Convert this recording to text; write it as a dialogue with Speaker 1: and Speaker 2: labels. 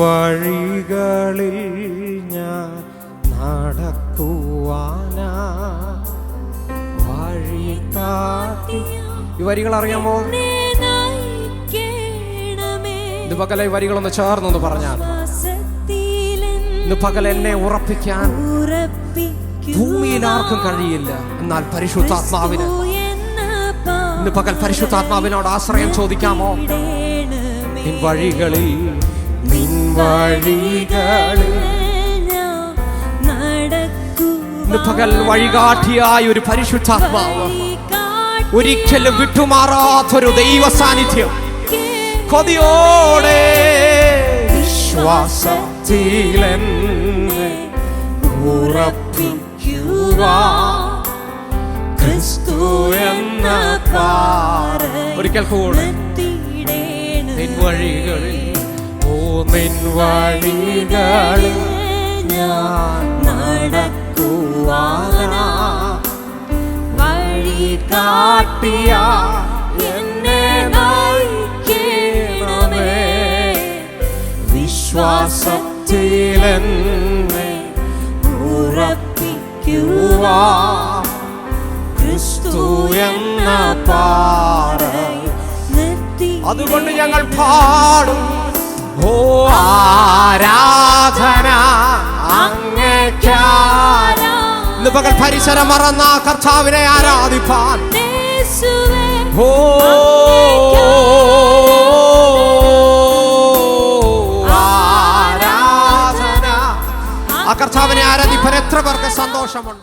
Speaker 1: വഴികളിൽ ഞാൻ നടക്കുവാനാ വഴി കാട്ടി. ഈ വരികൾ അറിയാമോ? ഇന്ന് പകൽ ഈ വരികളൊന്ന് ചേർന്നൊന്ന് പറഞ്ഞാൽ, ഇന്ന് പകൽ എന്നെ ഉറപ്പിക്കാൻ ഭൂമിയിൽ ആർക്കും കഴിയില്ല, എന്നാൽ പരിശുദ്ധാത്മാവിന് ഇന്ന് പകൽ പരിശുദ്ധാത്മാവിനോട് ആശ്രയം ചോദിക്കാമോ? നിൻ വഴികളിൽ ഇന്ന് പകൽ വഴികാട്ടിയായ ഒരു പരിശുദ്ധാത്മാവ്, ഒരിക്കലും വിട്ടുമാറാത്തൊരു ദൈവ സാന്നിധ്യം, കൊതിയോടെ വിശ്വാസത്തിലെന്നെ ഉറപ്പിക്കുവാൻ ക്രിസ്തു എന്ന പാറ. ഒരിക്കൽ കൂടെ നിൻ വഴികളിൽ, ഓ നിൻ വഴികളിൽ ഞാൻ നടക്കുവാനാ വഴി കാട്ടിയ എന്നെ നയിക്കണമേ. വിശ്വാസത്തിലെന്നെ ഉറപ്പിക്കുവാൻ ക്രിസ്തു എന്ന പാറ. അതുകൊണ്ട് ഞങ്ങൾ പാടും, ഓ ആരാധന അങ്ങേയ്ക്കാരാ. ഇന്ന് പകൽ പരിസരം മറന്ന കർത്താവിനെ ആരാധിപ്പാൻ, ഓ ആരാധന, ആ കർത്താവിനെ ആരാധിപ്പാൻ എത്ര പേർക്ക് സന്തോഷമുണ്ട്.